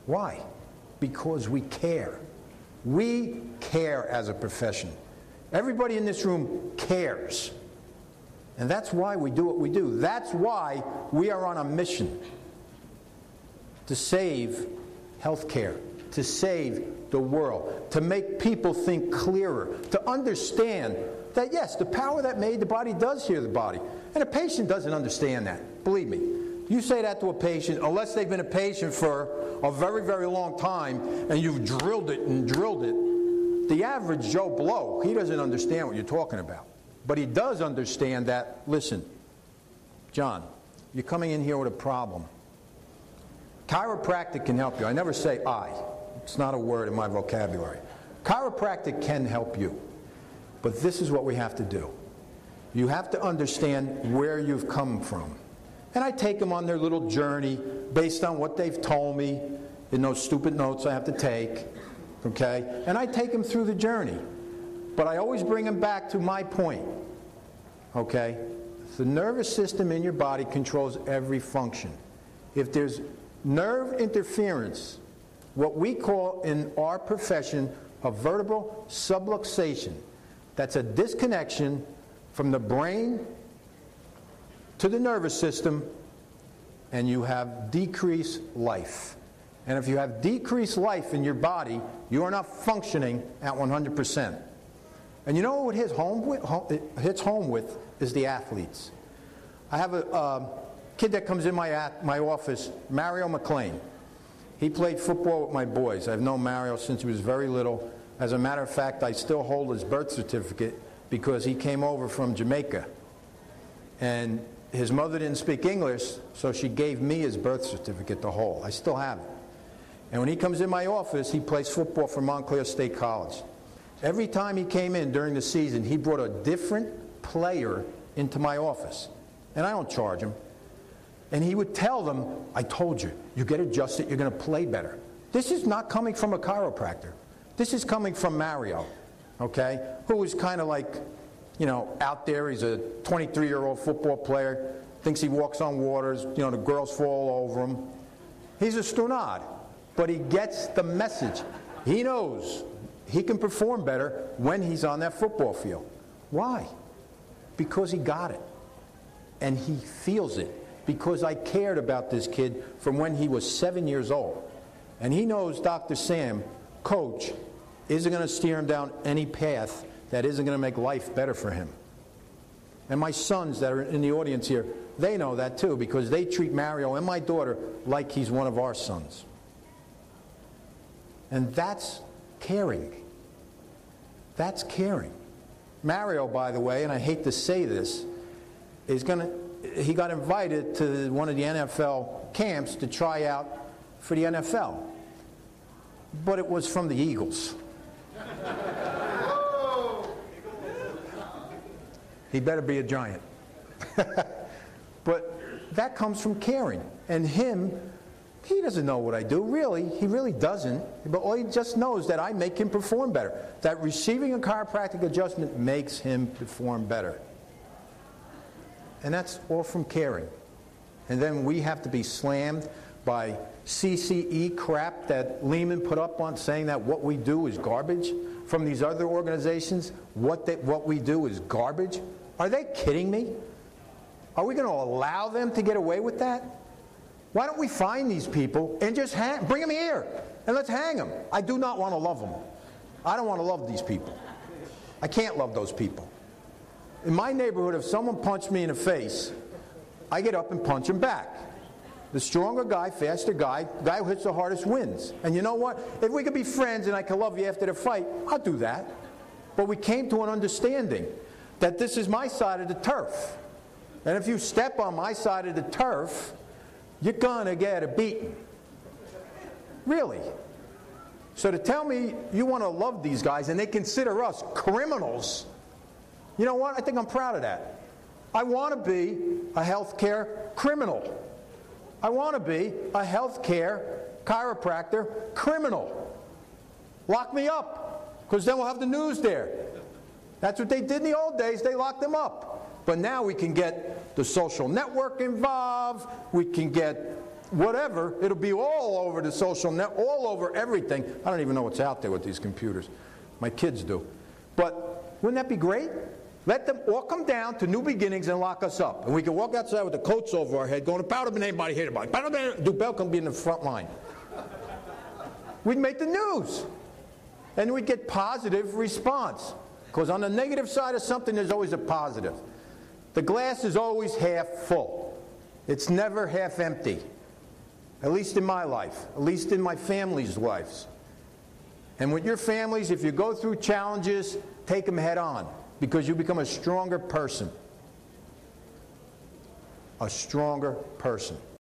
Why? Because we care. We care as a profession. Everybody in this room cares. And that's why we do what we do. That's why we are on a mission to save healthcare, to save the world, to make people think clearer, to understand that, yes, the power that made the body does hear the body. And a patient doesn't understand that. Believe me. You say that to a patient, unless they've been a patient for a very, very long time, and you've drilled it and drilled it, the average Joe Blow, he doesn't understand what you're talking about. But he does understand that, listen, John, you're coming in here with a problem. Chiropractic can help you. I never say I. It's not a word in my vocabulary. Chiropractic can help you. But this is what we have to do. You have to understand where you've come from. And I take them on their little journey based on what they've told me in those stupid notes I have to take, okay? And I take them through the journey. But I always bring them back to my point, okay? The nervous system in your body controls every function. If there's nerve interference, what we call in our profession a vertebral subluxation, that's a disconnection from the brain to the nervous system, and you have decreased life. And if you have decreased life in your body, you are not functioning at 100%. And you know what it hits home with is the athletes. I have a kid that comes in my office, Mario McLean. He played football with my boys. I've known Mario since he was very little. As a matter of fact, I still hold his birth certificate because he came over from Jamaica. And his mother didn't speak English, so she gave me his birth certificate to hold. I still have it. And when he comes in my office, he plays football for Montclair State College. Every time he came in during the season, he brought a different player into my office. And I don't charge him. And he would tell them, I told you, you get adjusted, you're going to play better. This is not coming from a chiropractor. This is coming from Mario, okay, who is kind of like, you know, out there. He's a 23-year-old football player, thinks he walks on waters, you know, the girls fall over him. He's a stunad, but he gets the message. He knows he can perform better when he's on that football field. Why? Because he got it, and he feels it. Because I cared about this kid from when he was 7 years old. And he knows Dr. Sam, coach, isn't going to steer him down any path that isn't going to make life better for him. And my sons that are in the audience here, they know that too, because they treat Mario and my daughter like he's one of our sons. And that's caring. That's caring. Mario, by the way, and I hate to say this, he got invited to one of the NFL camps to try out for the NFL. But it was from the Eagles. He better be a Giant. But that comes from caring. And he doesn't know what I do, really. He really doesn't. But all he just knows that I make him perform better. That receiving a chiropractic adjustment makes him perform better. And that's all from caring. And then we have to be slammed by CCE crap that Lehman put up on, saying that what we do is garbage from these other organizations. What we do is garbage. Are they kidding me? Are we going to allow them to get away with that? Why don't we find these people and just bring them here and let's hang them? I do not want to love them. I don't want to love these people. I can't love those people. In my neighborhood, if someone punched me in the face, I get up and punch him back. The stronger guy, faster guy, the guy who hits the hardest wins. And you know what? If we could be friends and I can love you after the fight, I'll do that. But we came to an understanding that this is my side of the turf. And if you step on my side of the turf, you're going to get a beating. Really. So to tell me you want to love these guys and they consider us criminals, you know what? I think I'm proud of that. I want to be a healthcare criminal. I want to be a healthcare chiropractor criminal. Lock me up, because then we'll have the news there. That's what they did in the old days. They locked them up. But now we can get the social network involved. We can get, whatever, it'll be all over the social net, all over everything. I don't even know what's out there with these computers. My kids do. But wouldn't that be great? Let them all come down to New Beginnings and lock us up. And we can walk outside with the coats over our head going, powder been anybody hit about it. Dubell can be in the front line. We'd make the news. And we'd get positive response. Because on the negative side of something, there's always a positive. The glass is always half full. It's never half empty. At least in my life. At least in my family's lives. And with your families, if you go through challenges, take them head on. Because you become a stronger person. A stronger person.